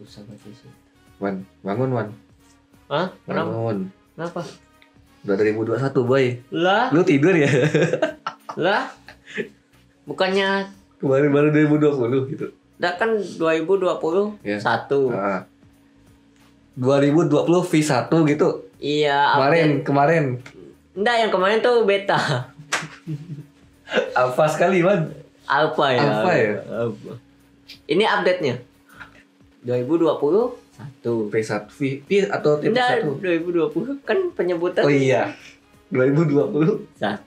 susah baca sih. Wan, bangun Wan. Hah? Bangun. Kenapa? Udah 2021 boy. Lah, Lu tidur ya? lah. Bukannya Kemarin baru 2020 gitu. udah kan 2021. Ya. 2020 V1 gitu. Iya, Kemarin. enggak, yang kemarin tuh beta. Alpha sekali Wan. Alpha ya. Alpha ya? Alpha. Ini update-nya. 2021. V1 V atau tipe Enggak, 1? 2020 kan penyebutan. Oh iya. 2020. 1.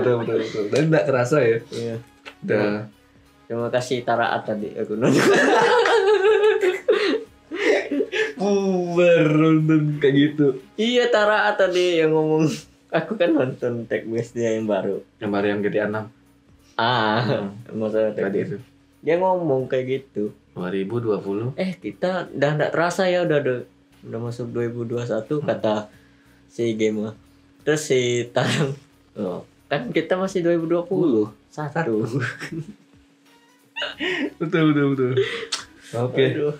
betul. Dan enggak kerasa ya. Iya. Udah. Terima kasih Taraat tadi aku nonton. Baru nonton kayak gitu. Iya, Taraat tadi yang ngomong. Aku kan nonton tag base dia yang baru. Yang baru yang GTA 6. Masalah tag Tadi base. itu. Dia ngomong kayak gitu. 2020. Kita udah enggak terasa ya udah masuk 2021 kata si Gema. Terus si Tarang, kan kita masih 2020. Satu. Betul. Oke. Aduh.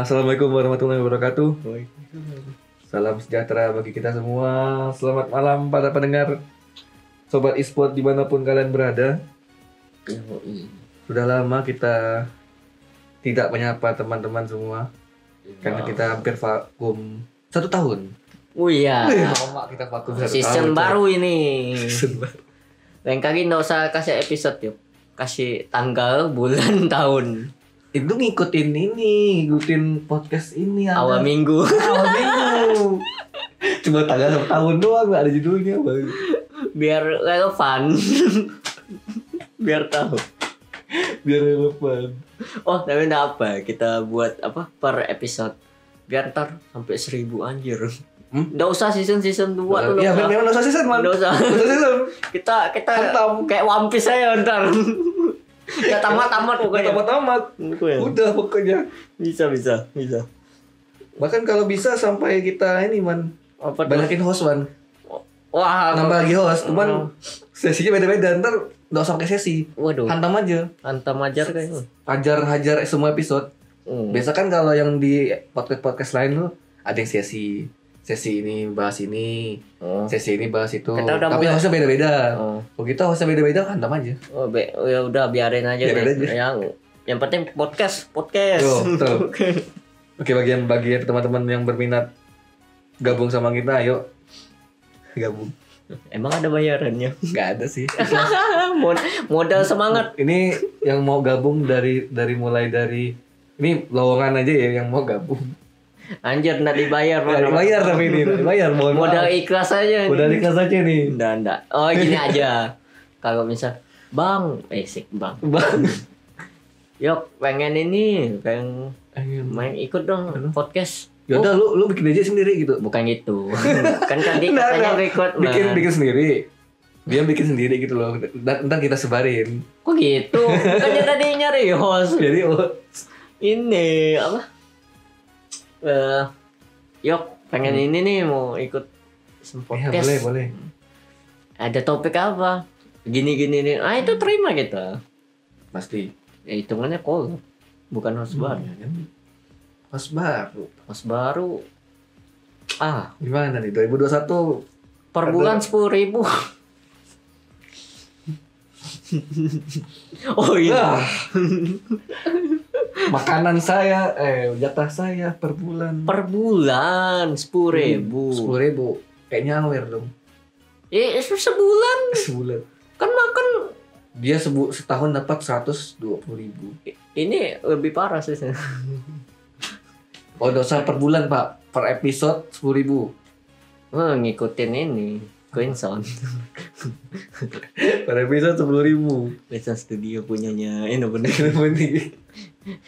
Assalamualaikum warahmatullahi wabarakatuh. Salam sejahtera bagi kita semua. Selamat malam para pendengar Sobat eSport dimanapun kalian berada. Sudah lama kita tidak menyapa teman-teman semua karena kita hampir vakum 1 tahun. Oh iya. Lama kita vakum 1 tahun. Season baru ini. Season baru. Lain kali nggak usah kasih episode yuk. Kasih tanggal, bulan, tahun. Itu ngikutin podcast ini Awal minggu. Awal minggu. Cuma tanggal sama tahun doang, nggak ada judulnya bang. Biar relevan. Biar tahu. Biar relevan. Oh, tapi enggak apa? Kita buat apa per episode. Biar ntar sampai 1000 anjir. Nggak usah season 2 tuh. Iya, memang nggak usah season man. Nggak usah. Kita Kita hantam. kayak One Piece aja ntar. Ya tamat pokoknya. Tamat. Udah pokoknya. Bisa. Bahkan kalau bisa sampai kita ini man. Apa tuh? Banyakin host man. Wah, Nambah lagi host. Cuman sesinya beda-beda. Ntar nggak usah pakai sesi. Waduh. Hantam aja. Hantam ajar kayaknya. Hajar semua episode. Biasa kan kalau yang di podcast lain tuh ada yang sesi ini bahas ini, sesi ini bahas itu. Tapi hostnya beda-beda. Kalau kita hostnya beda-beda, hantam aja. Ya udah biarin aja deh. Yang penting podcast. Yo, betul. Oke, bagi teman-teman yang berminat gabung sama kita, ayo gabung. Emang ada bayarannya? Gak ada sih. Modal semangat. Ini yang mau gabung mulai dari ini lowongan aja ya yang mau gabung. Anjir, nggak dibayar. Nggak dibayar tapi ini dibayar. Modal ikhlas aja. Modal ikhlas aja nih. Nggak. Oh gini aja. Kalau misal bang. Yok pengen main ikut dong podcast. Yaudah lu bikin aja sendiri gitu. Bukan gitu. Kan tadi katanya record. Bikin sendiri. Dia bikin sendiri gitu loh. Ntar kita sebarin. Kok gitu? Bukannya tadi nyari host. Jadi ini apa? Yok pengen ini nih mau ikut podcast. Ya, boleh. Ada topik apa? Gini nih. Itu terima kita. Pasti. Ya hitungannya call. Bukan host baru. Host baru. Gimana nih 2021 per bulan 10.000. Oh iya. Makanan saya, jatah saya per bulan. 10.000. 10.000. Kayaknya aware dong. Sebulan. Kan makan. Dia setahun dapat 120.000. Ini lebih parah sih. Oh, dosa per bulan Pak. Per episode 10.000. Ngikutin ini. Queenson. Per episode 10.000. Queenson Studio punyanya. Ini bener.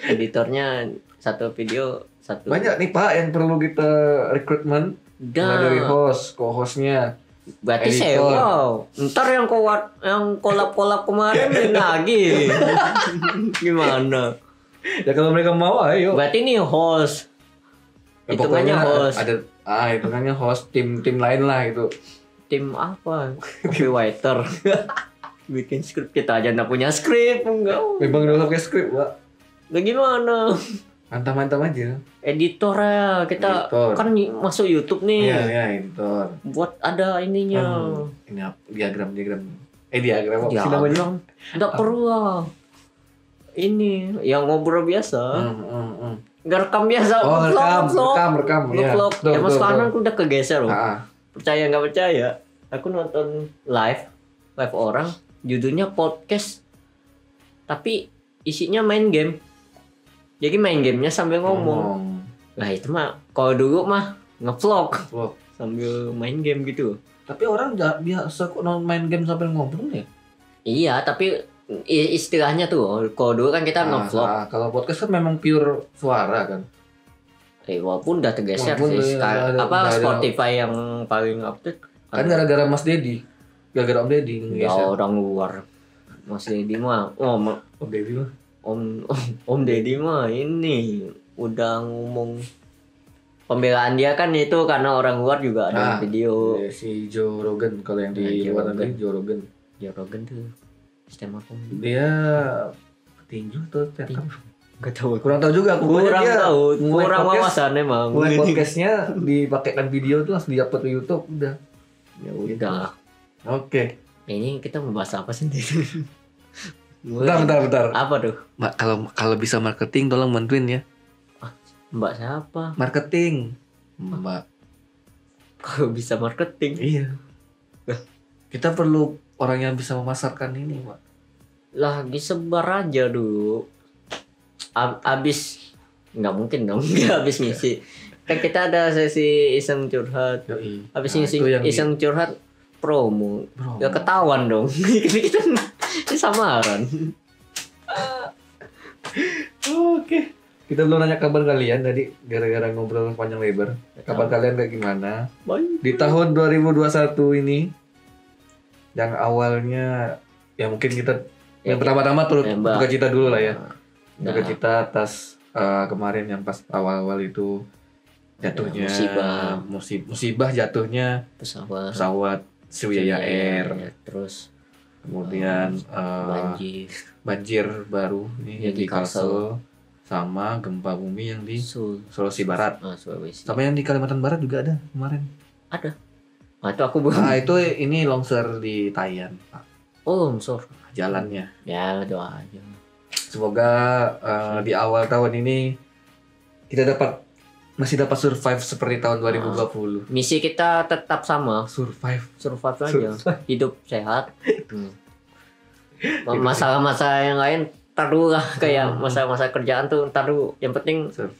Editornya satu video satu. Banyak nih Pak yang perlu kita rekrutmen. Dari host, co-hostnya. Berarti sewa. Ntar yang kolab kemarin lagi. Gimana? Ya kalau mereka mau ayo. Berarti nih host. Hitungannya host. Hitungannya host tim lain lah itu. Tim apa? Copywriter. Bikin skrip, kita aja nggak punya skrip enggak. Memang udah pakai skrip, Pak. Udah gimana? Mantap aja. Editor ya, kita Editor. kan masuk YouTube nih. Iya, editor. Buat ada ininya. Ini diagram. Diagram apa sih namanya? Diagram. Nggak perlu lah. Ini yang ngobrol biasa. Nggak rekam biasa. Oh, rekam. Iya. Vlog. Betul, Emang sekarang betul. aku udah kegeser loh. Ah. Percaya nggak percaya? Aku nonton live orang. Judulnya podcast. Tapi isinya main game. Jadi main gamenya sambil ngomong. Nah itu mah kalau dulu mah ngevlog sambil main game gitu. Tapi orang biasa kok main game sambil ngobrol ya? Iya, tapi istilahnya tuh kalau dulu kan kita ngevlog. Kalau podcast kan memang pure suara kan. Walaupun udah tergeser Walaupun sih. ada Spotify yang paling update. Kan gara-gara Mas Dedi. Gara-gara Om Dedi Ya ngegeser. orang luar. Mas Dedi mah. Om Dedi mah. Om Deddy mah ini udah ngomong pembelaan dia kan itu karena orang luar juga ada video. Si Joe Rogan kalau yang di luar negeri Joe Rogan. Joe Rogan tuh stand up comedy. Dia petinju atau stand up? Gak tahu. Kurang tahu juga. Kurang wawasan emang. Mulai podcastnya dipakaikan video tuh langsung diupload ke YouTube udah. Ya udah. Oke. Ini kita membahas apa sih? Bentar. Apa tuh? Mbak, kalau bisa marketing tolong bantuin ya. Mbak siapa? Marketing. Mbak. Kalau bisa marketing. Iya. Kita perlu orang yang bisa memasarkan ini, Mbak. Lagi sebar aja dulu. Abis nggak mungkin dong, nggak habis ngisi. Kan kita ada sesi iseng curhat. Habis ngisi iseng curhat promo. Ya ketahuan dong. Kita samaran. Oke. Kita belum nanya kabar kalian tadi gara-gara ngobrol panjang lebar. Kabar kalian kayak gimana? Di tahun 2021 ini yang awalnya ya mungkin kita yang pertama-tama turut buka cita dulu lah ya. Buka cita atas kemarin yang pas awal-awal itu jatuhnya musibah jatuhnya pesawat Sriwijaya Air. Terus kemudian banjir baru nih di Kalsel sama gempa bumi yang di Sulawesi Barat. Sama yang di Kalimantan Barat juga ada kemarin. Ada. Itu aku belum. Itu ini longsor di Tayan, Pak. Oh, longsor. Jalannya. Ya, doa aja. Semoga di awal tahun ini kita masih dapat survive seperti tahun 2020. Misi kita tetap sama. Survive aja. Hidup sehat. Masalah-masalah yang lain taruh lah kayak masa-masa kerjaan tuh taruh. Yang penting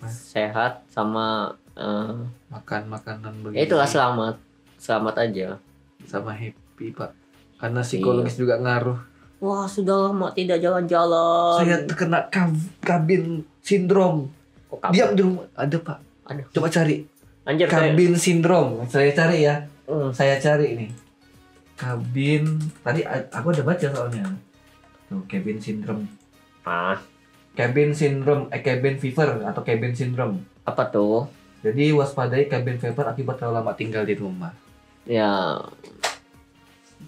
sehat sama makan makanan begitu. Itulah selamat aja. Sama happy Pak. Karena psikologis juga ngaruh. Wah sudah lama tidak jalan-jalan. Saya terkena kabin sindrom. Diam di rumah. Ada Pak. Ada. Coba cari. Anjir, kabin sindrom. Saya cari ya. Saya cari ini. Kabin. Tadi aku udah baca soalnya. Tuh, cabin syndrome. Cabin syndrome, cabin fever atau cabin syndrome. Apa tuh? Jadi waspadai cabin fever akibat terlalu lama tinggal di rumah. Ya.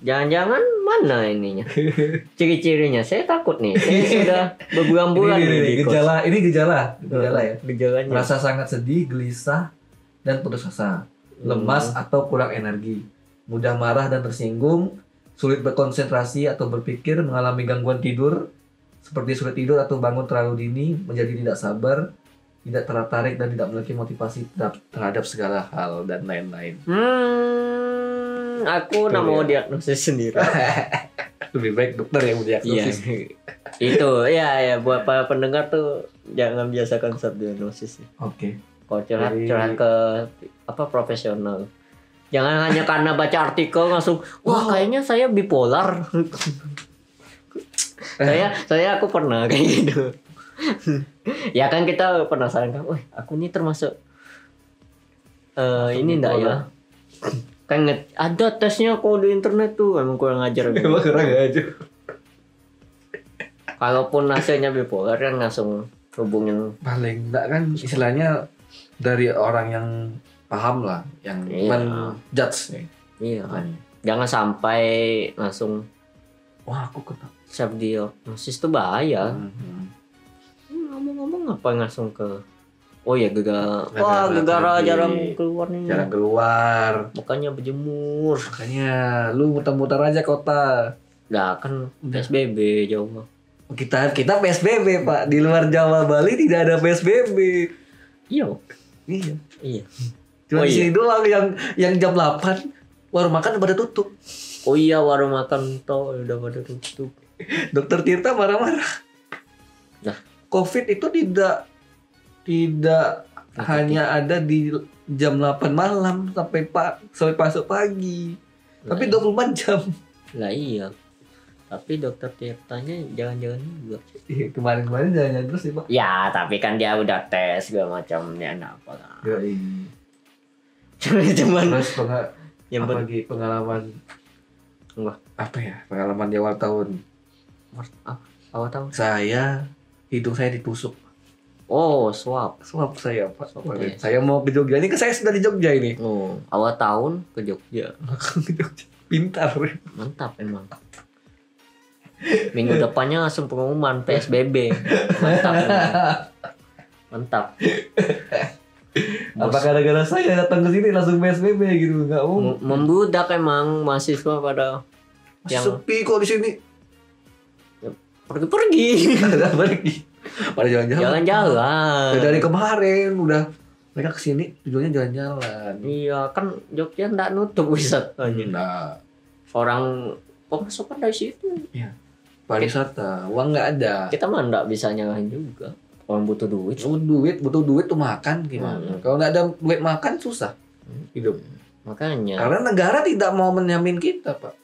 Jangan-jangan mana ininya? Ciri-cirinya saya takut nih. Saya sudah berbulan-bulan ini gejala ya. Gejalanya. Merasa sangat sedih, gelisah, dan putus asa. Lemas atau kurang energi. Mudah marah dan tersinggung, sulit berkonsentrasi atau berpikir, mengalami gangguan tidur, seperti sulit tidur atau bangun terlalu dini, menjadi tidak sabar, tidak tertarik dan tidak memiliki motivasi terhadap segala hal dan lain-lain. Aku nggak mau diagnosis sendiri. Lebih baik dokter yang diagnosis. Iya. Itu ya buat para pendengar tuh jangan biasakan self-diagnosis. Oke. Kalau curhat ke profesional. Jangan hanya karena baca artikel langsung wah kayaknya saya bipolar. Aku pernah kayak gitu. Ya kan kita penasaran kan, wah aku ini termasuk ini enggak ya? Kan ada tesnya kok di internet tuh, emang kurang ajar. Emang kurang ajar. Kalaupun hasilnya bipolar kan langsung hubungin. Paling enggak kan istilahnya dari orang yang paham lah, yang menjudge nih. Iya. Jangan sampai langsung wah aku kena self diagnosis tuh bahaya. ngapa langsung ke oh ya Gara-gara jarang keluar nih. Jarang keluar. Makanya berjemur. Makanya lu muter-muter aja kota. Lah kan PSBB Jawa. Kita PSBB, Pak. Di luar Jawa Bali tidak ada PSBB. Iya. Iya. Cuma di sini doang yang jam 8 warung makan udah pada tutup. Oh iya, warung makan toh udah pada tutup. Dokter Tirta marah-marah. Nah, COVID itu tidak hanya ada di jam 8 malam sampai masuk pagi. Tapi 24 jam. Lah iya. Tapi dokter Tirtanya jangan-jangan juga. Iya, kemarin-kemarin jangan terus ya, Pak. Ya, tapi kan dia udah tes segala macamnya apa kan. Cuman terus yang lagi pengalaman enggak apa ya? Pengalaman di awal tahun. Awal tahun. Hidung saya ditusuk. Oh, swab Saya, Pak. Swab test. Saya mau ke Jogja. Ini kan saya sudah di Jogja ini. Oh, awal tahun ke Jogja. Pintar. Mantap emang. Minggu depannya langsung pengumuman PSBB. Mantap. Apa gara-gara saya datang ke sini langsung PSBB gitu? Enggak mau. Membludak emang mahasiswa pada yang sepi kok di sini. pergi-pergi. Pada jalan-jalan. Jalan-jalan. Dari kemarin udah mereka kesini tujuannya jalan-jalan. Iya kan Jogja nggak nutup wisatanya. Nah, Orang pemasukan dari situ. iya. Pariwisata, uang nggak ada. Kita mah nggak bisa nyalahin juga. Orang butuh duit. Butuh duit tuh makan gimana? Kalau nggak ada duit makan susah hidup. Makanya. Karena negara tidak mau menjamin kita, Pak.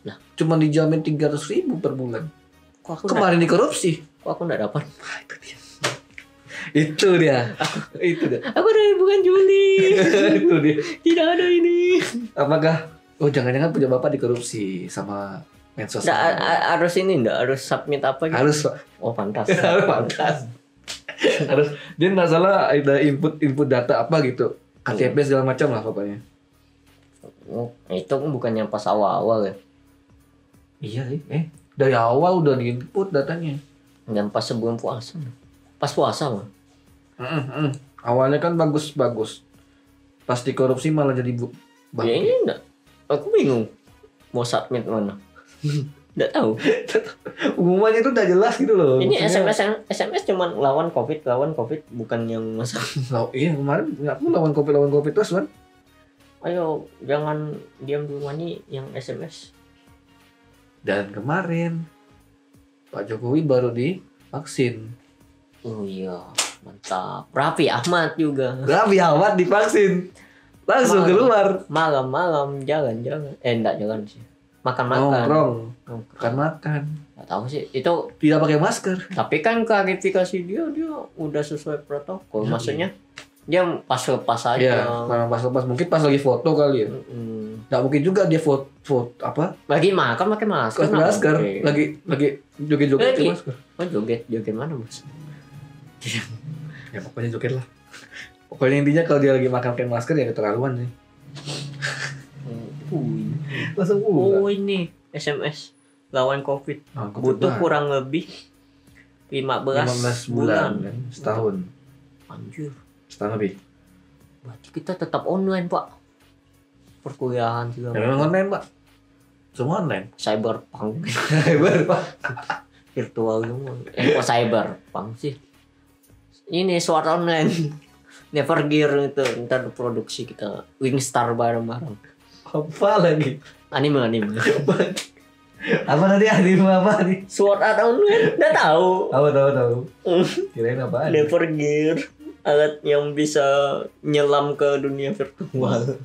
Nah, cuma dijamin 300.000 per bulan. Kok aku Kemarin dikorupsi. Kok aku nggak dapat? Itu dia. Itu dia. Aku dari bukan Juli. Itu dia. Tidak ada ini. Apakah? Oh, jangan-jangan punya bapak dikorupsi sama medsos. Harus ini enggak harus submit apa gitu? Harus, Pak. Oh, pantas. Harus pantas. Harus. Dia nggak salah ada input data apa gitu. KTP segala macam lah pokoknya. Oh, itu kan bukannya pas awal-awal ya? Iya sih. Dari awal udah diinput datanya. Dan pas sebelum puasa. Pas puasa mah. Awalnya kan bagus-bagus. Pas dikorupsi malah jadi Ya ini enggak. Aku bingung. Mau submit mana? Enggak tahu. Pengumumannya itu udah jelas gitu loh. Ini Maksudnya, SMS cuman lawan COVID bukan yang masalah. iya kemarin aku lawan COVID terus kan. Ayo jangan diam di rumah nih yang SMS. Dan kemarin Pak Jokowi baru divaksin. Oh iya, mantap. Raffi Ahmad juga. Raffi Ahmad divaksin. Langsung keluar. Malam-malam jalan-jalan. Enggak jalan sih. Makan-makan. Nongkrong. Makan. Enggak tahu sih. Itu Tidak pakai masker. tapi kan klarifikasi dia udah sesuai protokol. Maksudnya dia pas lepas aja. Iya, pas mungkin pas lagi foto kali ya. Nggak mungkin juga dia foto apa? Lagi makan pakai masker. Pakai masker. Lagi joget-joget pakai masker. Oh, joget mana, Bos? Ya pokoknya joget lah. Pokoknya intinya kalau dia lagi makan pakai masker ya keterlaluan sih. Langsung Oh ini SMS lawan COVID. Butuh kurang lebih 15 bulan. Kan? Setahun. Anjir. Setahun lebih. Berarti kita tetap online, Pak. Perkuliahan juga. Ya, memang online, Pak. Semua online. Cyberpunk. Pak. Virtual semua. Kok cyberpunk sih? Ini Sword Online. Never Gear itu ntar produksi kita Wingstar bareng-bareng. Apa lagi? Anime. Apa tadi anime apa nih? Sword Art Online, udah tahu. Tahu. Kirain apaan? Never Gear, alat yang bisa nyelam ke dunia virtual.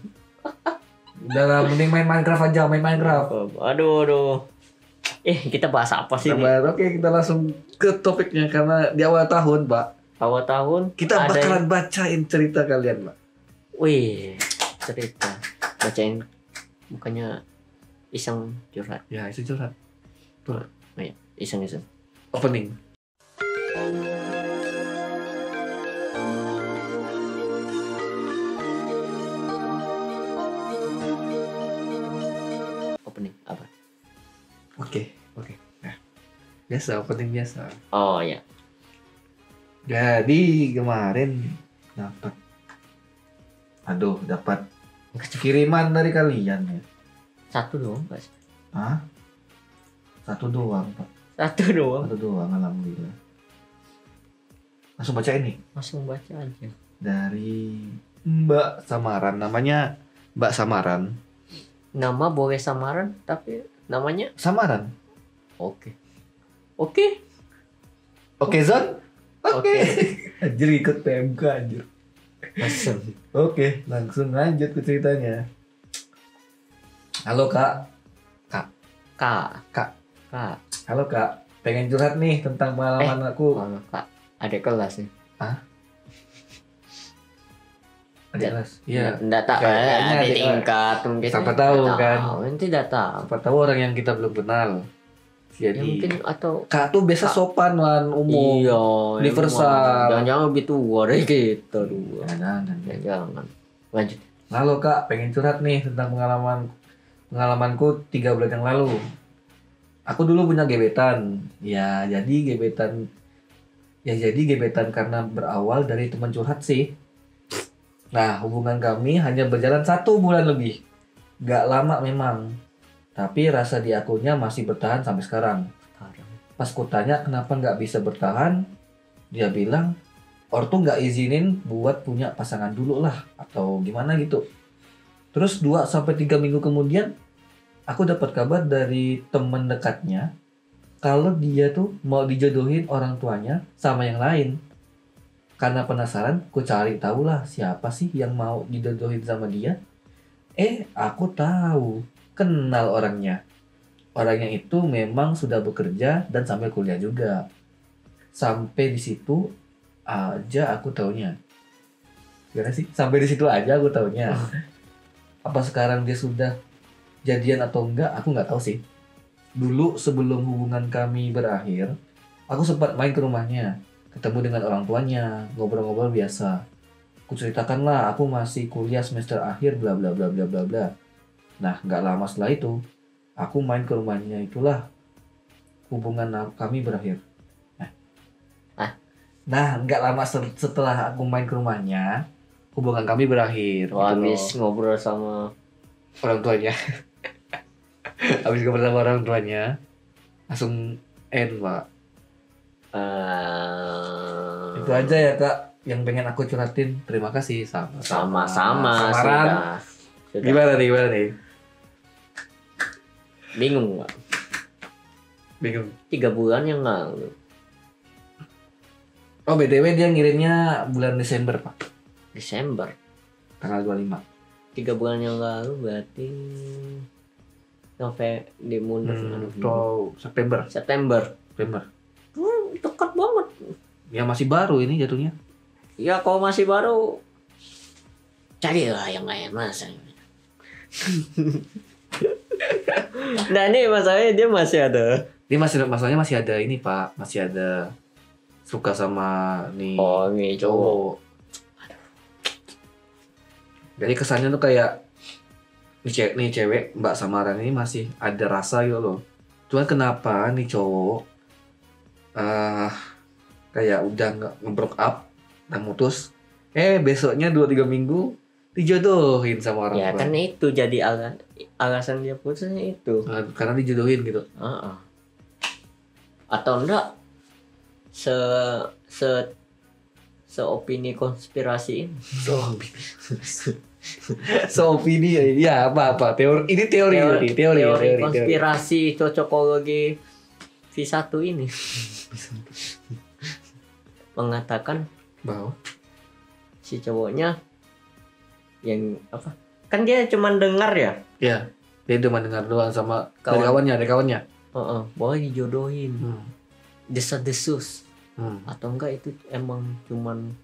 Udah lah, mending main Minecraft aja, main Minecraft. Aduh. Kita bahas apa sih ini? Oke, kita langsung ke topiknya karena di awal tahun, Pak. Awal tahun Kita bakalan bacain cerita kalian, Pak. Wih, cerita. Bacain bukannya iseng curhat. Ya, itu curhat. Tuh, Ayo, iseng. opening. Opening apa? Oke. Nah, biasa, opening biasa. Oh ya. Jadi kemarin dapat kiriman dari kalian ya. Satu doang Pak. Hah? Satu doang Pak. Satu doang. Alhamdulillah. Langsung baca ini. Langsung baca aja. Dari Mbak Samaran, namanya Mbak Samaran. Nama boleh samaran tapi namanya Samaran. Oke. Oke Zon. Oke. Oke. Anjir ikut PMK anjir. Langsung. Oke, langsung lanjut ke ceritanya. Halo Kak. Kak. Halo Kak. Pengen curhat nih tentang pengalaman aku. Oh, Kak. Adik kelas nih. Adik kelas. Iya. Enggak tak Kayaknya ada adik tingkat mungkin. Siapa tahu kan. Nanti datang. Siapa tahu orang yang kita belum kenal. Ya, Jadi mungkin atau Kak tuh biasa sopan wan umum. iya, universal. Jangan lebih tua dari kita dulu. Jangan. Lanjut. Halo Kak, pengen curhat nih tentang pengalamanku 3 bulan yang lalu. Aku dulu punya gebetan. Jadi gebetan karena berawal dari teman curhat sih. Nah, hubungan kami hanya berjalan 1 bulan lebih. Gak lama memang. Tapi rasa di akunnya masih bertahan sampai sekarang. Pas ku tanya kenapa nggak bisa bertahan, dia bilang ortu nggak izinin buat punya pasangan dulu lah atau gimana gitu. Terus 2-3 minggu kemudian aku dapat kabar dari teman dekatnya kalau dia tuh mau dijodohin orang tuanya sama yang lain. Karena penasaran, ku cari tahu lah siapa sih yang mau dijodohin sama dia. Aku tahu, kenal orangnya. Orangnya itu memang sudah bekerja dan sambil kuliah juga. Sampai di situ aja aku taunya. Gimana sih? Sampai di situ aja aku taunya. Apa sekarang dia sudah jadian atau enggak? Aku nggak tahu sih. Dulu sebelum hubungan kami berakhir, aku sempat main ke rumahnya, ketemu dengan orang tuanya, ngobrol-ngobrol biasa. Ku ceritakanlah aku masih kuliah semester akhir bla bla bla bla bla bla. Nah, nggak lama setelah itu, aku main ke rumahnya, itulah hubungan kami berakhir. Nah, nggak lama setelah aku main ke rumahnya, hubungan kami berakhir. Habis ngobrol sama orang tuanya. Habis ngobrol sama orang tuanya, langsung end, Pak. Itu aja ya, Kak, yang pengen aku curhatin. Terima kasih. Sama-sama. Samaran. Sudah. Gimana nih? Bingung nggak? Bingung. 3 bulan yang lalu. Oh, BTW dia ngirimnya bulan Desember, Pak. Desember. Tanggal 25. 3 bulan yang lalu berarti November di mundur September. Dekat banget. Ya masih baru ini jatuhnya. Ya kalau masih baru carilah yang lain mas. Nah ini masalahnya dia masih ada. Masalahnya masih ada ini Pak, masih ada suka sama nih cowok. Jadi kesannya tuh kayak nih cewek Mbak Samaran ini masih ada rasa gitu loh. Cuman kenapa nih cowok kayak udah nge-break up dan mutus, besoknya 2-3 minggu dijodohin sama orang tua. Ya kan itu jadi alasan dia putusnya itu. Karena dijodohin gitu. Atau enggak seopini konspirasi ini. Opini ya apa teori konspirasi cocokologi V1 ini mengatakan bahwa si cowoknya yang apa kan dia cuma dengar ya dia cuma dengar doang sama dari kawannya bahwa dijodohin desas-desus atau enggak itu emang cuman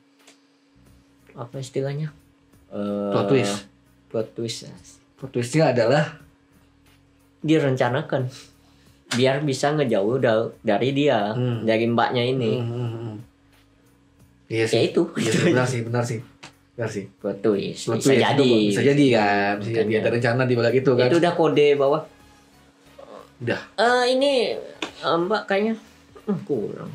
apa istilahnya plot twistnya adalah direncanakan biar bisa ngejauh dari dia dari mbaknya ini. Iya sih. Ya itu. Benar sih. Plot twist. Bisa jadi kan. Ada rencana di balik itu kan. Itu udah kode bahwa udah. Ini mbak kayaknya kurang.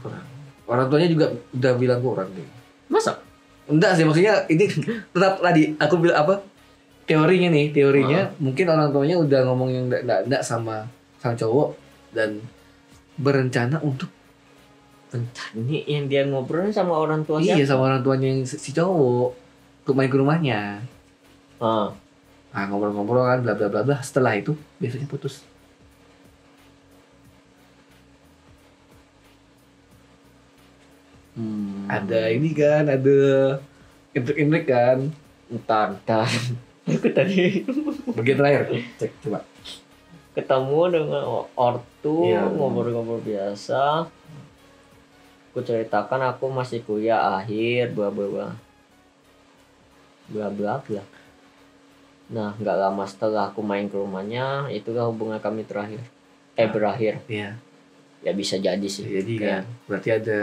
orang tuanya juga udah bilang kurang deh. Masa? Enggak sih, maksudnya ini tetap tadi aku bilang apa? Teorinya mungkin orang tuanya udah ngomong yang enggak sama sang cowok dan berencana untuk Bentar, ini yang dia ngobrol sama orang tua iya siapa? sama orang tuanya yang si cowok untuk main ke rumahnya. Ah, Nah, ngobrol-ngobrol kan bla bla bla bla. Setelah itu biasanya putus. Ada ini kan, ada intrik-intrik kan. entar. Aku tadi Bagian terakhir, cek coba. ketemu dengan ortu, Iya. ngobrol-ngobrol biasa. Aku ceritakan aku masih kuliah akhir, bla bla bla. Bla bla bla. Nah, nggak lama setelah aku main ke rumahnya, itulah hubungan kami terakhir. Berakhir. Iya. Ya bisa jadi sih. Jadi Kayak- kan, berarti ada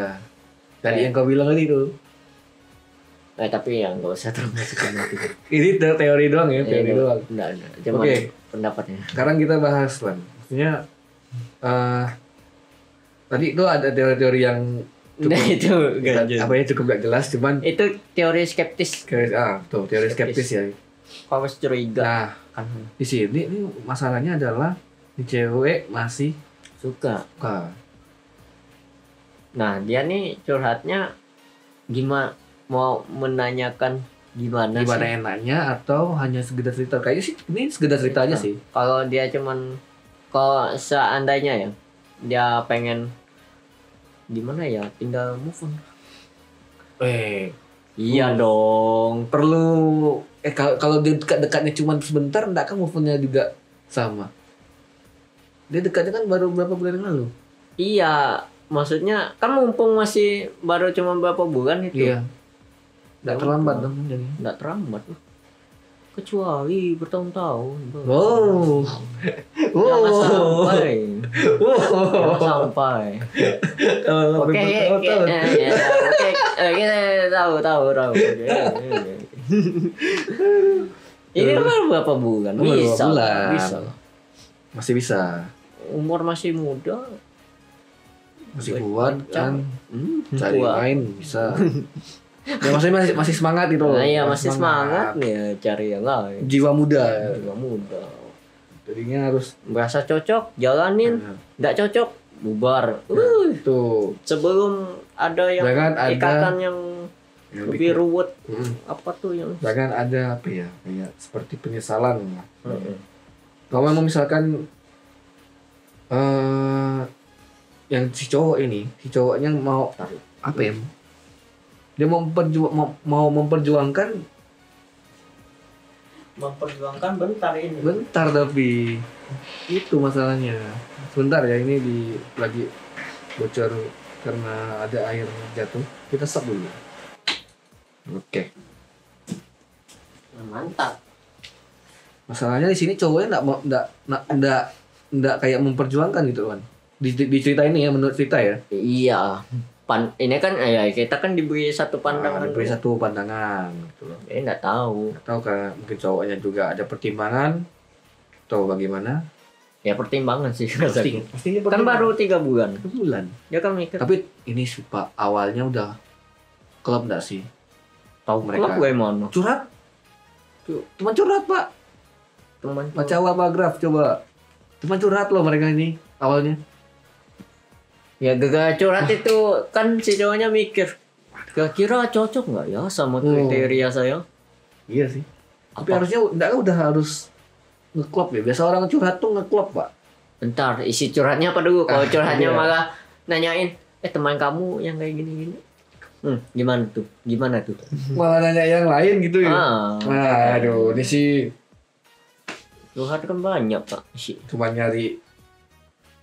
tadi Kayak- yang kau bilang tadi tuh. tapi ya nggak usah termasukin nanti. Ini teori doang ya, teori doang. Enggak. Cuma Oke. pendapatnya. Sekarang kita bahas Lan. Maksudnya tadi itu ada teori-teori yang Nah, itu apa ya cukup gak jelas, cuman itu teori skeptis. teori skeptis ya. Kamu curiga Nah, kan di sini ini masalahnya adalah di cewek masih suka. suka. Nah, dia nih curhatnya gimana, mau menanyakan gimana Gimana sih? enaknya atau hanya sekedar cerita? Kayaknya sih ini sekedar cerita aja sih. Kalau dia cuman, kalau seandainya ya dia pengen gimana ya, tinggal move on. Iya dong. Perlu kalau dia dekat-dekatnya cuma sebentar, enggak kan move on-nya juga sama. Dia dekatnya kan baru berapa bulan yang lalu. Iya, maksudnya kan mumpung masih baru cuma berapa bulan itu. Iya. Enggak terlambat dong jadi. Nggak terlambat. Kecuali bertahun-tahun. Wow. Jangan Wow. sampai. Jangan sampai. Oke, kita tahu. Ini baru berapa bulan? Baru berapa Bisa, bulan. bisa. Masih bisa. Umur masih muda. Masih kuat kan. Hmm, Cari kuat. main bisa. Ya maksudnya masih semangat gitu loh. Nah, iya masih semangat ya, cari yang lain. Jiwa muda. Juga muda. Jadinya harus Merasa cocok, jalanin. Nggak cocok, bubar. tuh. Sebelum ada yang Jangan ada ikatan yang yang lebih ruwet. Mm. Apa tuh yang Jangan ada apa ya, kayak seperti penyesalan lah. Mm-mm. Kalau memang misalkan yang si cowoknya mau apa ya? Dia mau memperjuangkan bentar ini. bentar tapi itu masalahnya. Sebentar ya, ini lagi bocor karena ada air jatuh. Kita stop dulu. Oke. Mantap. Masalahnya di sini cowoknya enggak kayak memperjuangkan gitu kan. Di cerita ini ya, menurut cerita ya. Iya. Ini kan ya kita kan diberi satu pandangan. Diberi satu pandangan gitu loh. Nggak tahu. Nggak tahu kan, mungkin cowoknya juga ada pertimbangan atau bagaimana. Ya pertimbangan sih. Pastinya Kan baru 3 bulan. sebulan. Dia kan mikir. Tapi ini Pak awalnya udah klub enggak sih? Tahu mereka. Klub gimana? Curhat? Teman curhat, Pak. Teman Baca apa graf coba. Teman curhat loh mereka ini awalnya. ya gagal curhat itu kan si cowoknya mikir, kira-kira cocok nggak ya sama kriteria saya? Iya sih. Tapi Apa? harusnya udah harus ngeklop ya. Biasa orang curhat tuh ngeklop, Pak. Bentar, isi curhatnya apa dulu? Kalau curhatnya iya. malah nanyain, teman kamu yang kayak gini-gini, gimana tuh? Malah nanya yang lain gitu ya. Aduh, ini sih Curhat kan banyak pak, isi. cuma nyari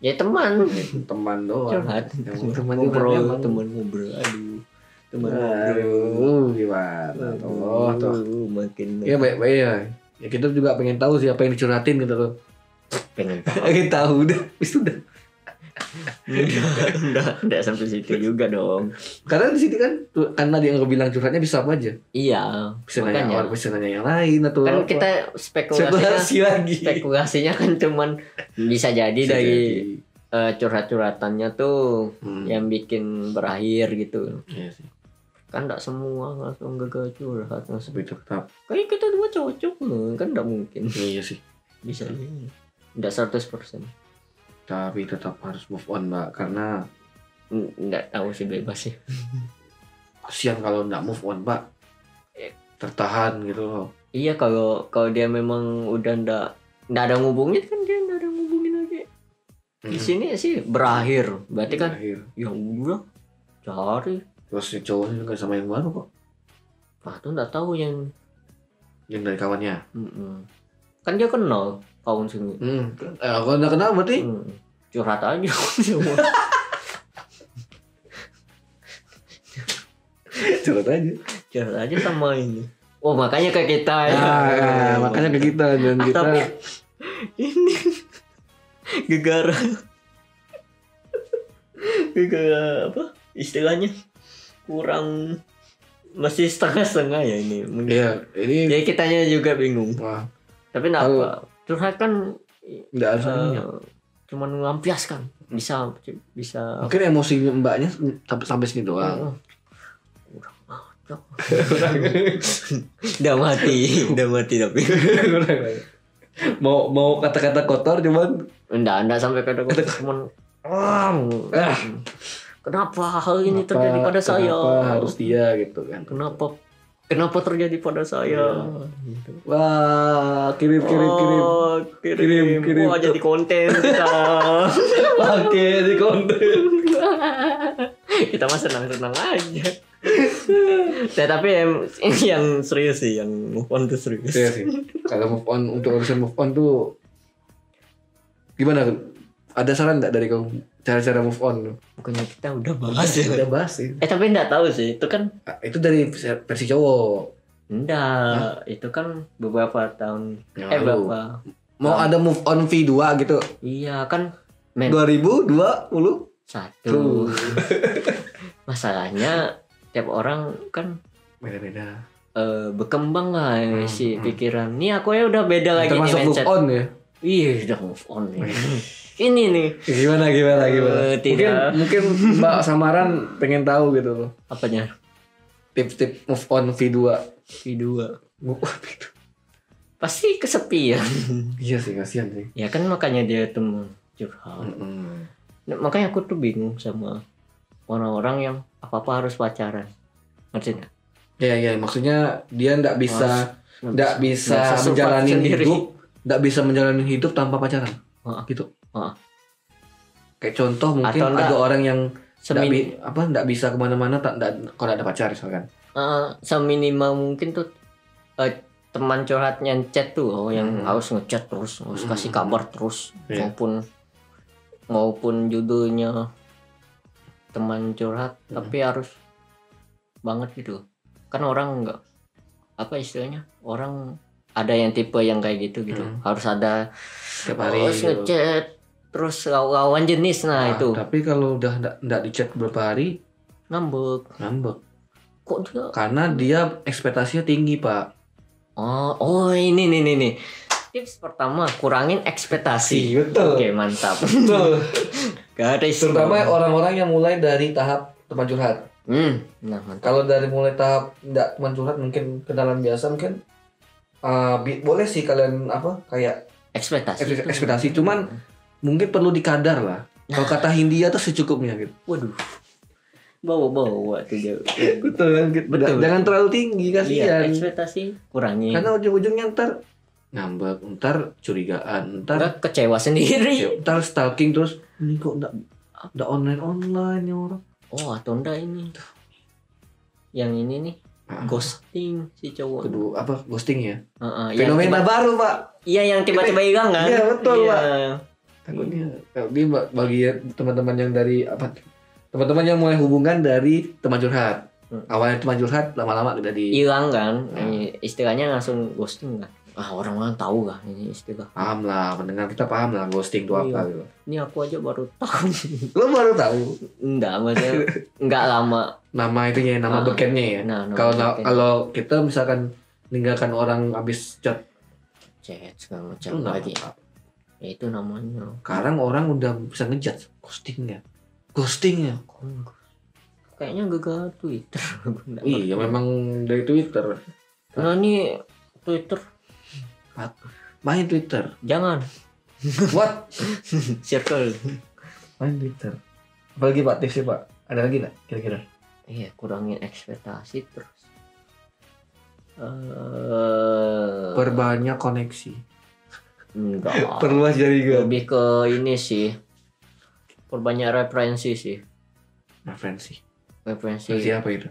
Ya teman. teman doang. Curhat. Yang teman Ngobrol, curhatnya emang- teman ngobrol. Teman Aduh, gimana? Toh. Makin Ya baik-baik ya. Ya kita juga pengen tahu sih apa yang dicurhatin gitu loh. pengen tahu. Pengen tahu udah, sudah. Enggak sampai situ juga dong. Karena di sini kan karena dia nggak bilang curhatnya bisa apa aja. Iya, Bisa nanya makanya. orang, bisa nanya yang lain atau Kan apa. kita spekulasi lagi. spekulasinya kan cuman bisa jadi Bisa dari jadi. curhat-curhatannya tuh yang bikin berakhir gitu. Iya sih. Kan enggak semua langsung gagal curhat langsung. Tapi tetap. Kayak kita dua cocok loh, kan enggak mungkin. Iya sih. Bisa enggak 100%. Tapi tetap harus move on, Mbak, karena Enggak tahu sih, bebas sih. kasihan kalau enggak move on, Mbak. Tertahan gitu loh. Iya, kalau dia memang udah enggak ada ngubungin kan, dia enggak ada ngubungin lagi. Di sini sih berakhir. Berarti kan Berakhir. ya udah cari. Terus si cowoknya juga sama yang baru kok. Ah, tuh enggak tahu yang Dari kawannya. kan dia kenal kawan sini. Kalau enggak kenal berarti Curhat aja semua. Curhat aja sama ini. Oh, makanya ke kita ya. Makanya ke kita dan kita. Tapi ini gegara apa istilahnya kurang, masih setengah-setengah ya ini. Iya, ini Jadi kitanya juga bingung. wah, Tapi kenapa? Curhat kan enggak harus cuman melampiaskan. Bisa mungkin emosi mbaknya sampai sini doang. Udah mati tapi mau kata-kata kotor cuman enggak sampai kata-kata cuman kenapa hal ini terjadi pada saya? Kenapa harus dia gitu kan? Kenapa terjadi pada saya? Gitu. Wah, kirim. Wah, jadi konten kita. Pakai di konten. Kita mah senang-senang aja. Tapi yang serius sih, yang move on tuh serius. Iya sih. Kalau move on, untuk urusan move on tuh gimana? Ada saran enggak dari kamu cara-cara move on? Bukannya kita udah bahas ya? Udah bahas sih. Tapi enggak tahu sih, itu kan Itu dari versi cowok. enggak, itu kan beberapa tahun Yang lalu. berapa? Mau ada move on V2 gitu. Iya kan 2020. satu. Masalahnya tiap orang kan Beda-beda. berkembang lah si pikiran. Nih aku ya udah beda lagi Termasuk nih move mindset. on ya. Iya, udah move on nih. Ini nih. Gimana? Tidak. Mungkin Mbak Samaran pengen tahu gitu loh. Apanya? Tips-tips move on V2. Move on V2. Pasti kesepian. Iya sih, kasihan sih. Ya kan makanya dia tuh curhat. Nah, makanya aku tuh bingung sama orang-orang yang apa-apa harus pacaran. Ngerti nggak? Ya, maksudnya dia nggak bisa bisa menjalani sendiri. hidup, nggak bisa menjalani hidup tanpa pacaran. Gitu. Kayak contoh mungkin Atau ada orang yang Semin- nggak bisa kemana-mana kalau ada pacar misalkan. seminimal mungkin tuh teman curhatnya chat tuh yang harus ngechat terus, harus kasih kabar terus, Iya. maupun judulnya teman curhat tapi harus banget gitu. Kan orang nggak apa istilahnya, orang ada yang tipe yang kayak gitu harus ada Setiap hari harus gitu. ngechat terus lawan jenis. Nah itu Tapi kalau udah nggak di chat beberapa hari ngambek. Kok dia karena dia ekspektasinya tinggi, Pak. Oh ini nih. Tips pertama, kurangin ekspektasi. Betul. Oke, mantap. Betul. Garis. Terutama orang-orang yang mulai dari tahap teman curhat. Nah, mantap. Kalau dari mulai tahap enggak teman curhat, mungkin kenalan biasa, mungkin boleh sih kalian kayak ekspektasi. Cuman mungkin perlu dikadar lah. Kalau kata Hindia tuh secukupnya gitu. Waduh. Bawa tuh dia. Betul kan? Betul. Jangan terlalu tinggi, kasihan. Iya, ekspektasi kurangin. Karena ujung-ujungnya ntar ngambek, ntar curigaan, ntar Nggak kecewa sendiri. ntar stalking terus. Ini kok enggak online ya orang. Atau enggak ini. Yang ini nih, ghosting si cowok. Kedua ghosting ya? Yang Fenomena baru, Pak. Iya, yang tiba-tiba hilang kan? Iya, betul, Pak. Iya. Takutnya ini bagi teman-teman yang dari teman-teman yang mulai hubungan dari teman curhat. Awalnya teman curhat, lama-lama udah hilang kan? Istilahnya langsung ghosting kan? Orang-orang tahu kan ini istilah. Paham lah, pendengar kita paham lah ghosting itu apa gitu. Ini aku aja baru tahu. Lo baru tahu? Enggak, maksudnya enggak lama. Nama itunya, nama bekennya ya. Kalau kita misalkan meninggalkan orang habis chat segala macam lagi. Ya, itu namanya. Sekarang orang udah bisa ngejudge ghostingnya. Kayaknya gagal Twitter. Iya memang dari Twitter. Nah ini Twitter. Main Twitter. Jangan. What? Circle. Main Twitter. Apalagi Pak tipsnya Pak? Ada lagi nggak kira-kira? Iya, kurangin ekspektasi terus. Perbanyak koneksi. Enggak. Perluas jaringan. Lebih ke ini sih. Perbanyak referensi sih. Referensi. Referensi apa itu?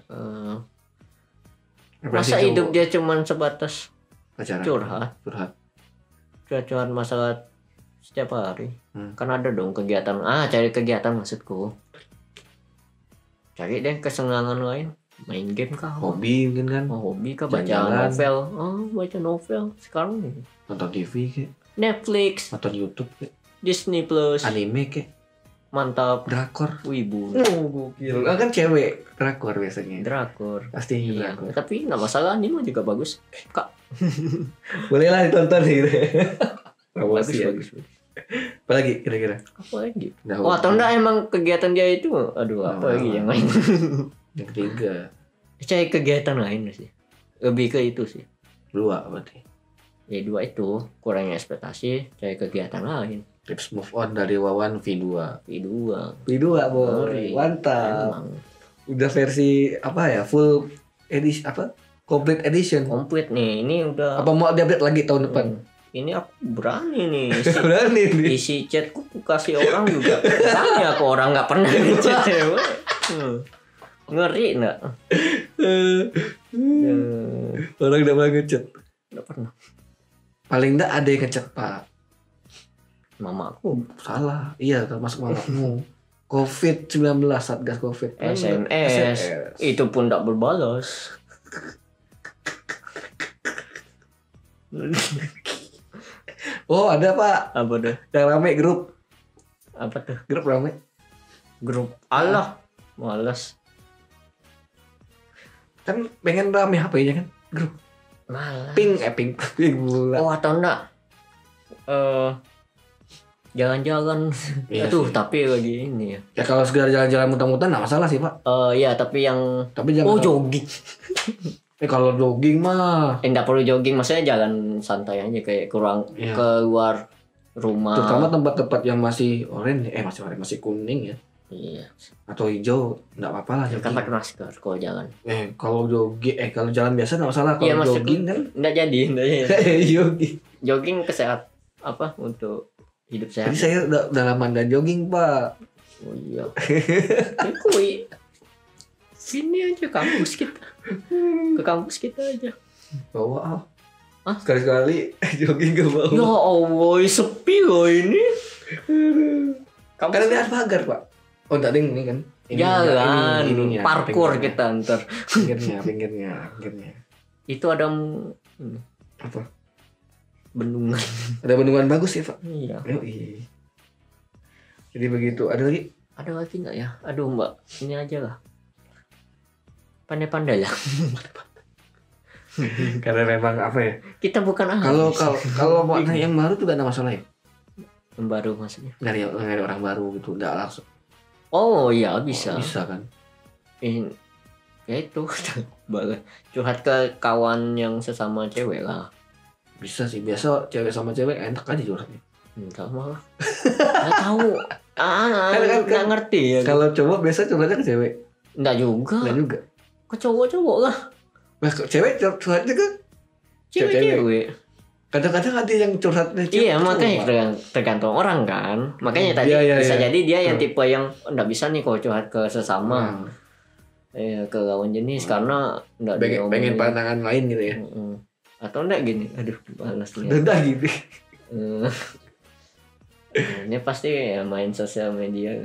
Masa hidup dia cuman sebatas pacaran. Curhat masalah setiap hari. Kan ada dong kegiatan. Cari kegiatan maksudku. Cari deh kesenangan lain. Main game kah? Hobi mungkin kan? Hobi kah? Baca novel. Baca novel. Sekarang nih. Nonton TV kayak. Netflix. Nonton YouTube kayak. Disney Plus. Anime kayak. Mantap. Drakor. Wibu. Gokil. Kan cewek drakor biasanya. Drakor. Pasti iya. drakor. Tapi nggak masalah, anime juga bagus. Kak. Bolehlah ditonton gitu. Bagus. Apalagi kira-kira? Apa lagi? Atau enggak emang kegiatan dia itu? Apa lagi yang lain? Yang ketiga. Cari kegiatan lain sih. Lebih ke itu sih. Dua berarti. Ya dua itu, kurangnya ekspektasi, cari kegiatan lain. Tips move on dari Wawan V2 boy. Mantap. Emang. Udah versi apa ya? Full edition apa? Complete edition. Komplit nih. Ini udah. Apa mau update lagi tahun depan? Ini aku berani nih. Berani nih. Isi chatku kasih orang juga. Berani aku orang nggak pernah ngechat ya. Ngeri nggak? Orang nggak pernah ngechat. Nggak pernah. Paling nggak ada yang ngechat Pak. Mamaku. Salah. Iya termasuk mamamu. COVID-19 Satgas COVID. SMS. Itu pun tak berbalas. Oh ada Pak. Apa tuh? Yang rame grup. Apa tuh? Grup rame. Grup. Allah. Malas. Kan pengen rame HP-nya kan. Grup. Malas. Ping bola. Atau enggak? Jalan-jalan. Iya Aduh, sih. tapi lagi ini ya. Ya kalau sekedar jalan-jalan muter-muter nggak masalah sih Pak. Ya tapi yang. Tapi jangan. Jogging. Kalau jogging mah. Enggak perlu jogging, maksudnya jalan santai aja kayak keluar rumah. Terutama tempat-tempat yang masih masih kuning ya. Iya. Atau hijau, nggak apa-apa lah jogging. Kan pakai masker kalau jalan. Kalau jalan biasa nggak masalah. Kalau jogging kan. Nggak jadi. Jogging. Jogging kesehat untuk hidup sehat. Jadi saya udah lama nggak jogging Pak. Oh iya. Kui. Sini aja kampus kita. Ke kampus kita aja. Bawa sekali-sekali jogging ke bawah. Ya Allah, sepi loh ini. Karena lihat pagar Pak. Oh enggak ding ini kan. Jalan. Parkur kita ntar. Pinggirnya. Itu ada apa? Bendungan. Ada bendungan bagus ya Pak. Iya. Jadi begitu. Ada lagi? Ada lagi nggak ya? Aduh Mbak, ini aja lah. Pandai-pandai lah. Karena memang apa ya? Kita bukan ahli. Kalau makna yang baru tuh gak ada masalah ya? Yang baru maksudnya? Dari orang baru gitu, nggak langsung. Oh iya bisa. Bisa kan? Ya itu curhat ke kawan yang sesama cewek lah. Bisa sih, biasa cewek sama cewek enak aja curhatnya. Enggak malah. Nggak tahu. Nggak ngerti ya. Kalau cowok biasa curhatnya ke cewek. Enggak juga. Ke cowok lah. Nah, cewek curhatnya ke cewek. Kadang-kadang ada yang curhatnya cewek. Iya, makanya tergantung orang kan. Makanya tadi bisa jadi dia yang tipe yang enggak bisa nih kalau curhat ke sesama. Ke lawan jenis karena enggak pengen pandangan lain gitu ya. Atau enggak gini. Aduh, balasnya. Udah gitu. Ini pasti ya main sosial media.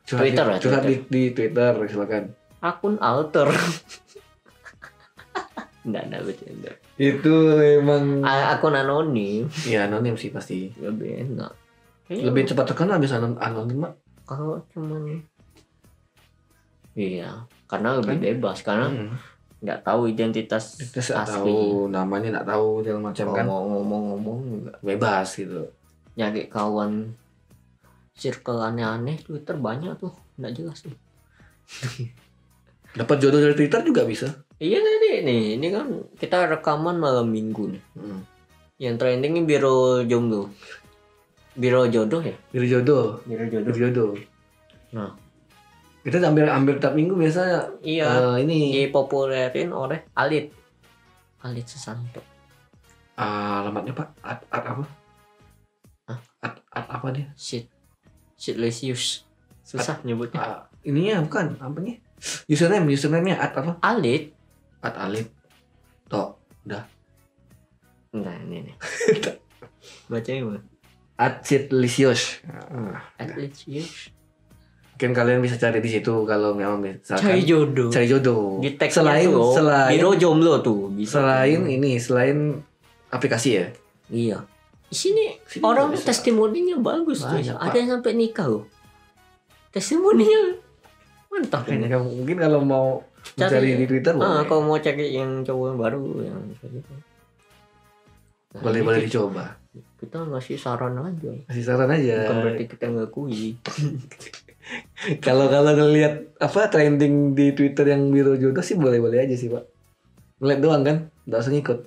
Curhat di Twitter silakan. Akun alter. Enggak bercanda. Itu memang akun anonim. Iya, anonim sih pasti. Lebih enak. Lebih cepat terkenal bisa anonim, Mak. Kalau cuman iya, karena lebih bebas karena nggak tahu identitas asli. Tahu namanya, nggak tahu segala macam kan. Ngomong juga bebas gitu. nyari kawan circle aneh-aneh Twitter banyak tuh, nggak jelas tuh. Dapat jodoh dari Twitter juga bisa. Iya tadi nih, ini kan kita rekaman malam minggu nih. Yang trending ini biro jomblo, biro jodoh ya. Biro jodoh. Nah, kita hampir tiap minggu biasa. Iya. Ini dipopulerin oleh Alit Susanto. Alamatnya Pak, at apa? At apa dia? Shitlicious. Susah nyebutnya. Ininya bukan apa nih? Username-nya at apa? Alit. Tok, udah. Enggak, ini nih. Bacanya gimana? @shitlicious. @shitlicious. Mungkin kalian bisa cari di situ kalau memang misalkan Cari jodoh. Di selain biro jomblo tuh. Selain aplikasi ya. Iya. Di sini orang testimoninya bagus tuh. Banyak, ada yang sampai nikah loh. Testimoninya mantap ini. Mungkin kalau mau cari di Twitter kalau mau cari yang cowok yang baru yang gitu. Boleh dicoba. Kita ngasih saran aja. Bukan berarti kita ngakui. Kalau ngelihat trending di Twitter yang biro jodoh sih boleh aja sih Pak. Ngeliat doang kan, nggak usah ngikut.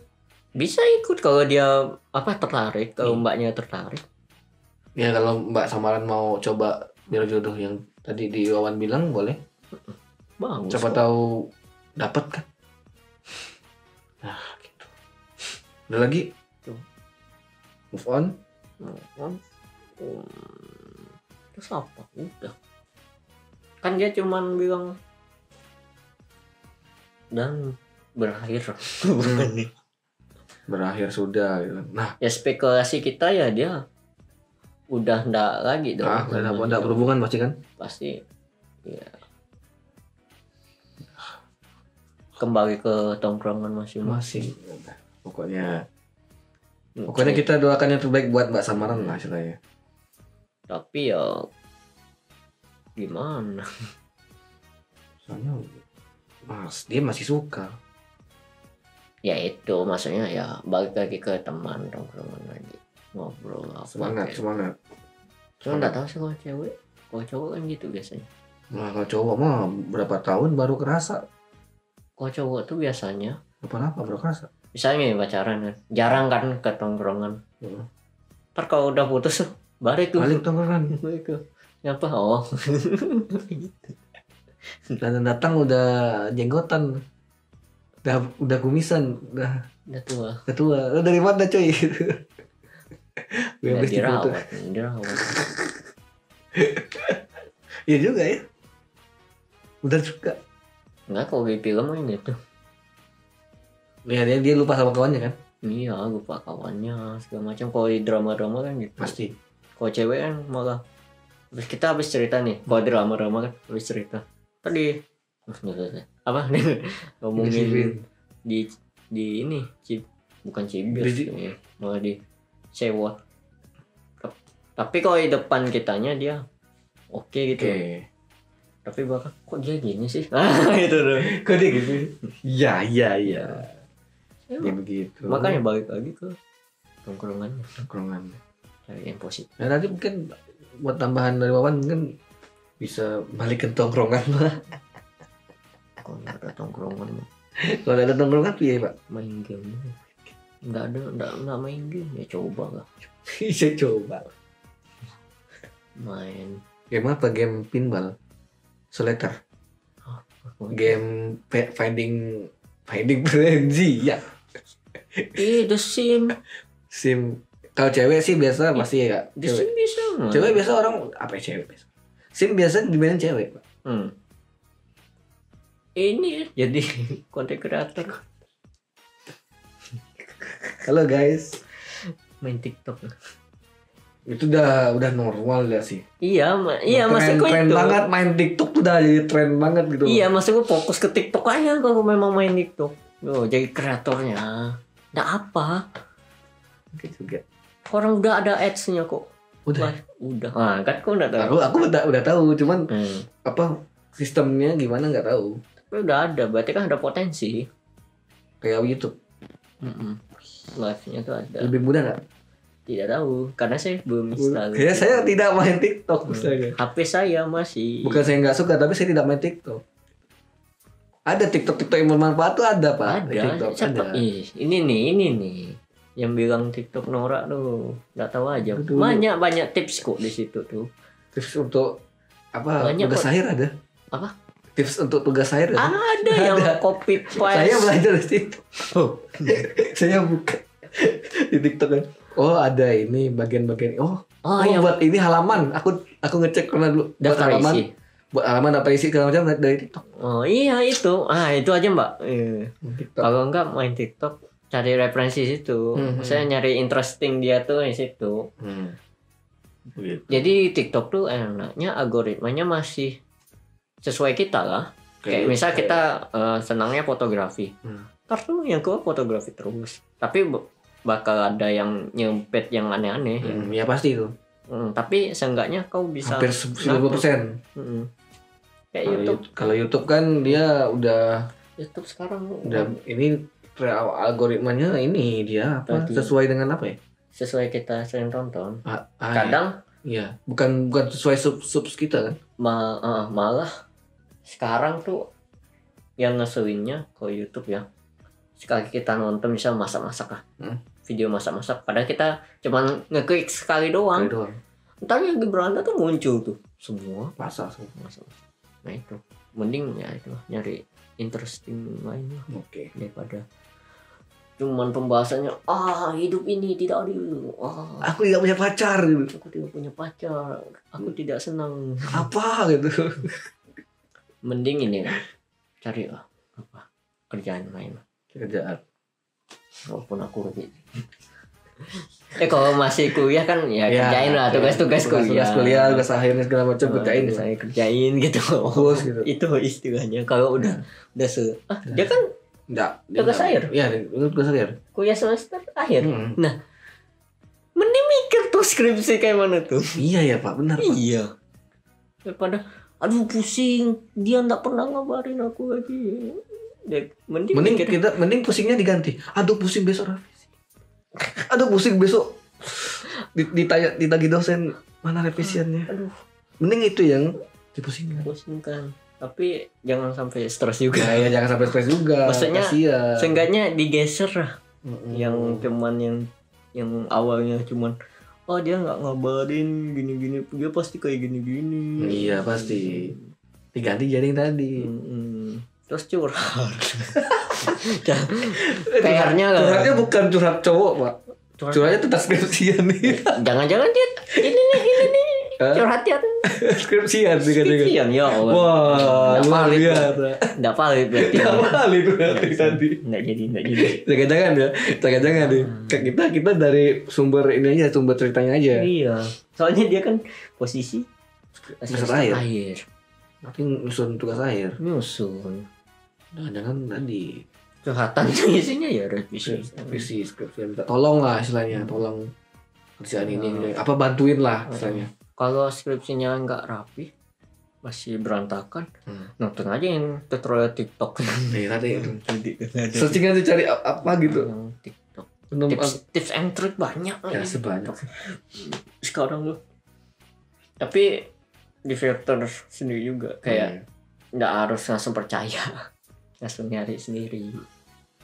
Bisa ikut kalau dia tertarik, kalau mbaknya tertarik. Ya kalau Mbak Samaran mau coba biro jodoh yang tadi di Wawan bilang boleh. Bagus. Siapa tahu dapat kan. Nah gitu. Udah lagi? Move on. Terus apa? Udah. Kan dia cuman bilang dan berakhir. Berakhir sudah gitu. Nah, ya spekulasi kita ya dia udah ndak lagi dong. Udah berhubungan pasti kan? Pasti. Ya. Kembali ke tongkrongan masing-masing. Pokoknya kita doakan yang terbaik buat Mbak Samaran lah istilahnya. Tapi ya gimana? Soalnya dia masih suka. Ya itu maksudnya ya balik lagi ke teman tongkrongan lagi ngobrol apa. Semangat. Cuma nggak tahu sih kalau cewek, kalau cowok kan gitu biasanya. Nah kalau cowok mah berapa tahun baru kerasa. Kalau cowok tuh biasanya apa baru kerasa. Misalnya ya pacaran kan, jarang kan ke tongkrongan. Ntar kalau udah putus balik tongkrongan. Siapa? Oh. Dan datang udah jenggotan. Udah kumisan, udah tua. Lo dari mana coy? Dirawat. Iya juga ya. Udah suka. Enggak, kalau di film ini tuh. Ya dia lupa sama kawannya kan? Iya, lupa kawannya segala macam. Kalau di drama-drama kan gitu. Pasti. Kalau cewek kan malah kita habis cerita nih. Kalau drama-drama kan habis cerita. Tadi apa nih? Ngomongin di ini bukan cibir ya. Malah di cewek. Tapi kalau di depan kitanya dia oke gitu. Tapi bakal kok dia gini sih? Itu loh. Kok dia gini? Iya. Ya begitu. Makanya balik lagi ke tongkrongan. Cari yang positif. Nah nanti mungkin buat tambahan dari Wawan mungkin bisa balik ke tongkrongan lah. Kalau nggak ada tongkrongan. Kalau ada tongkrongan tuh ya Pak. Main game. Nggak main game ya coba lah. Bisa coba. Main. Game apa? Game pinball. Solitaire. Game finding frenzy ya. The Sim. Kalau cewek sih biasa pasti ya. The Sim bisa. Cewek biasa orang apa ya cewek biasa. Sim biasa dimainin cewek, Pak. Ini jadi konten kreator. Halo guys. Main TikTok. Itu udah normal ya sih. Iya maksudku tren itu. Banget main TikTok tuh udah jadi tren banget gitu. Iya, maksudku fokus ke TikTok aja kalau memang main TikTok. Jadi kreatornya. Nggak apa. Gitu juga. Orang udah ada ads-nya kok. Udah. Nah, kan kok udah tahu. Aku udah tahu, cuman apa sistemnya gimana nggak tahu. Tapi udah ada, berarti kan ada potensi. Kayak YouTube. Live-nya tuh ada. Lebih mudah nggak? Tidak tahu karena saya belum install. Kayaknya saya tidak main TikTok misalnya. HP saya masih. Bukan saya nggak suka, tapi saya tidak main TikTok. Ada TikTok yang bermanfaat tuh ada pak. Ada. TikTok ada. Ini nih yang bilang TikTok norak tuh, nggak tahu aja. Aduh. Banyak tips kok di situ tuh. Tips untuk apa? Banyak Tugas kok. akhir ada. Apa? Tips untuk tugas akhir ada. Ada yang copy paste. Saya belajar di situ. Oh. Saya buka di TikTok kan. Oh ada ini bagian-bagian. Oh yang buat ini halaman. Aku ngecek karena dulu buat daftar halaman. isi. Buat halaman apa isi segala macam dari TikTok. Oh iya itu. Itu aja Mbak. TikTok. Kalau enggak main TikTok cari referensi situ. Saya nyari interesting dia tuh di situ. Begitu. Jadi TikTok tuh enaknya algoritmanya masih sesuai kita lah. Kayak misal kita senangnya fotografi. Ntar tuh yang keluar fotografi terus. Tapi bakal ada yang nyempet yang aneh-aneh. Ya pasti itu. Tapi seenggaknya kau bisa Hampir 90%. Kayak YouTube. Kalau YouTube kan dia udah YouTube sekarang ini algoritmanya ini dia apa Berarti. sesuai dengan apa ya? sesuai kita sering tonton. Kadang iya, bukan sesuai subs kita kan. Malah sekarang tuh yang ngeselinnya ke YouTube ya. Sekali kita nonton misal masak-masak lah. Video masak-masak padahal kita cuman ngeklik sekali doang. Ntar yang di beranda tuh muncul tuh semua Masak. Nah itu mending ya itu nyari interesting lainnya Oke. daripada cuman pembahasannya hidup ini tidak adil. Aku tidak punya pacar gitu. Aku tidak punya pacar, aku tidak senang. Apa gitu. Mending ini lah, cari lah apa kerjaan lain. Kerjaan. Walaupun aku rugi. Kalau masih kuliah kan ya kerjain lah tugas-tugas kuliah. Tugas akhirnya segala macam kerjain. Saya kerjain gitu. Fokus gitu. Itu istilahnya. Kalau udah dia kan tugas akhir. Iya, tugas akhir. Kuliah semester akhir. Nah, mending mikir tuh skripsi kayak mana tuh. Iya ya Pak, benar Pak. Iya. Daripada aduh pusing, dia enggak pernah ngabarin aku lagi. Mending pusingnya diganti. Aduh pusing besok revisi. Aduh pusing besok ditagih dosen mana revisiannya. Aduh, mending itu yang dipusingkan. Tapi jangan sampai stres juga. Ya jangan sampai stres juga. Maksudnya kasihan. seenggaknya digeser lah. Yang cuman yang awalnya cuman dia nggak ngabarin gini-gini, dia pasti kayak gini-gini. Iya pasti. Diganti jadi yang tadi. Terus curhat. PR-nya lah. Curhatnya bukan curhat cowok Pak. Curhatnya tentang skripsian nih. Jangan-jangan dia ini nih. Curhatnya skripsian ya Allah. Wah, luar biasa. Enggak valid berarti. Enggak valid berarti tadi. Enggak jadi. Jangan-jangan nih. Kita dari sumber ini aja, sumber ceritanya aja. Iya. Soalnya dia kan posisi semester akhir. Tapi nyusun tugas akhir. Jangan tadi. Curhatan isinya ya revisi skripsi. Tolong lah istilahnya, tolong kerjaan ini. Apa bantuin lah istilahnya. Kalau skripsinya nggak rapi, masih berantakan, nonton aja yang tutorial TikTok. Tadi searching aja cari apa gitu. TikTok. Tips and trick banyak ya sebanyak sekarang loh. Tapi di filter sendiri juga kayak nggak harus langsung percaya, langsung nyari sendiri,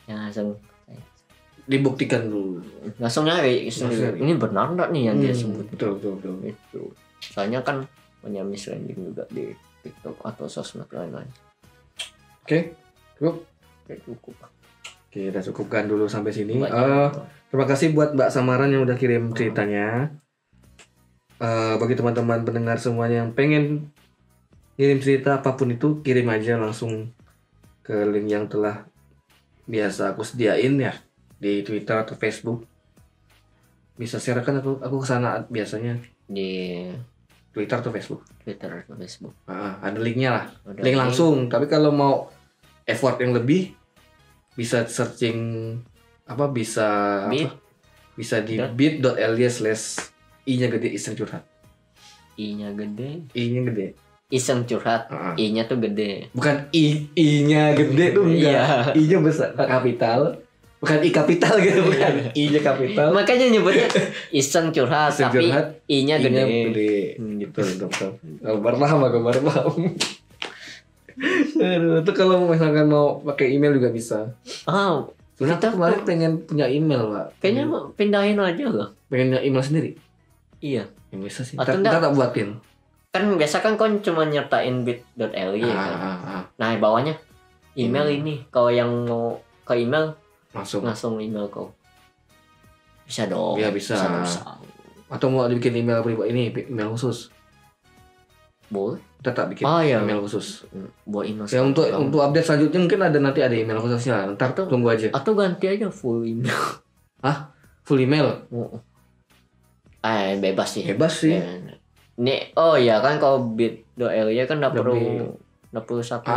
langsung dibuktikan dulu, langsung nyari sendiri. Ini benar nggak nih yang dia sebut? Betul. Itu soalnya kan punya misleading juga di TikTok atau sosmed lain-lain. Oke, cukup. Oke, kita cukupkan dulu sampai sini. Terima kasih buat Mbak Samaran yang udah kirim ceritanya. Bagi teman-teman pendengar semuanya yang pengen kirim cerita apapun itu, kirim aja langsung ke link yang telah biasa aku sediain ya di Twitter atau Facebook. Bisa share kan aku kesana biasanya di Twitter atau Facebook. Ada linknya lah. Link langsung. Tapi kalau mau effort yang lebih, bisa searching bisa di bit.ly/i-nya gede iseng curhat. I-nya gede. Iseng curhat. I-nya tuh gede. Bukan I-nya gede tuh enggak. I-nya besar kapital. Bukan I kapital gitu, bukan I-nya kapital. Makanya nyebutnya iseng curhat, Iseng tapi curhat, I-nya gede. Gitu, betul. Kabar paham. Aduh, itu kalau misalkan mau pakai email juga bisa. Ah, Sebenarnya kita aku kemarin pengen punya email, Pak. kayaknya pindahin aja lah. Pengen punya email sendiri. Iya. Ya, bisa sih. Atau Kita tak buatin. Kan biasa kan kau cuma nyertain bit.ly ya kan. Nah, bawahnya email ini. Kalau yang mau ke email langsung email kau. Bisa dong. Ya, bisa. Bisa. Atau mau dibikin email pribadi ini, email khusus. Boleh. Tetap bikin email khusus. Buat email. Ya untuk update selanjutnya mungkin nanti ada email khususnya. Ntar tunggu aja. Atau ganti aja full email. Hah? Full email? Bebas sih. Bebas sih. Nih, oh ya kan kalau bit.ly kan nggak perlu satu.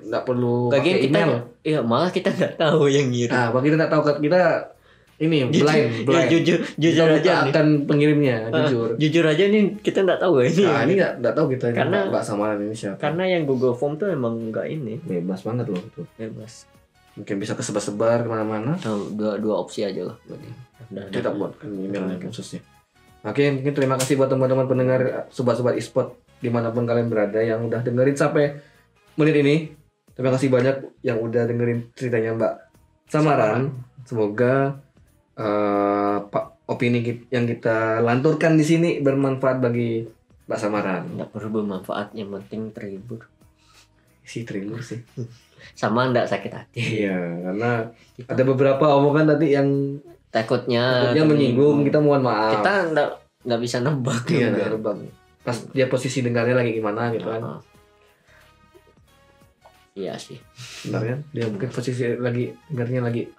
Nggak perlu pakai email. Iya, malah kita nggak tahu yang ngirim. Kalau kita nggak tahu, kita ini blind. Ya, jujur aja akan pengirimnya, jujur. Jujur aja nih kita nggak tahu ini. Ini nggak tahu kita. Karena Mbak Samaran ini siapa? Karena yang Google Form tuh emang nggak ini. Bebas banget loh itu. Bebas. Mungkin bisa kesebar-sebar kemana-mana. Dua opsi aja lah. Kita buat emailnya khususnya. Oke, mungkin terima kasih buat teman-teman pendengar sobat-sobat e-sport dimanapun kalian berada yang udah dengerin sampai menit ini. Terima kasih banyak yang udah dengerin ceritanya Mbak Samaran. Semoga opini yang kita lanturkan di sini bermanfaat bagi Mbak Samaran. Nggak perlu bermanfaat, yang penting terhibur. Terhibur sih. Sama nggak sakit hati. Iya, karena ada beberapa omongan tadi yang takutnya menyinggung. Kita mohon maaf. Kita nggak bisa nebak. Iya, nebak. Pas dia posisi dengarnya lagi gimana gitu kan. Iya sih. Sebenarnya dia mungkin posisi dengarnya lagi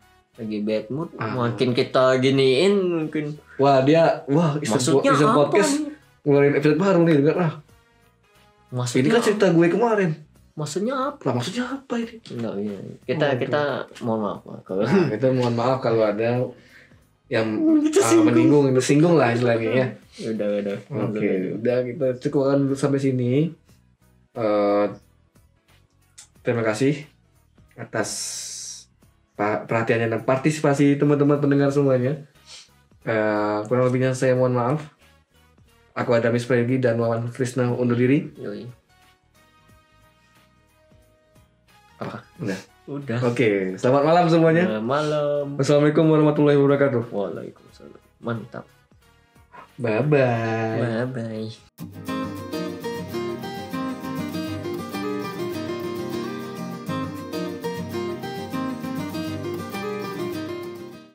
bad mood. Makin kita giniin mungkin. Maksudnya apa podcast ngeluarin episode baru nih dengar. Ini kan cerita gue kemarin. Maksudnya apa? Maksudnya apa ini? Enggak, iya. Kita mohon maaf kalau kita mohon maaf kalau ada yang menyinggung, singgung lah istilahnya ya. Udah. Oke, udah kita cukupkan sampai sini. Terima kasih atas perhatiannya dan partisipasi teman-teman pendengar semuanya. Kurang lebihnya saya mohon maaf. Aku Adamis Pregi dan Wawan Krisna undur diri. Udah. Oke, selamat malam semuanya. Malam. Wassalamualaikum warahmatullahi wabarakatuh. Waalaikumsalam. Mantap. Bye bye.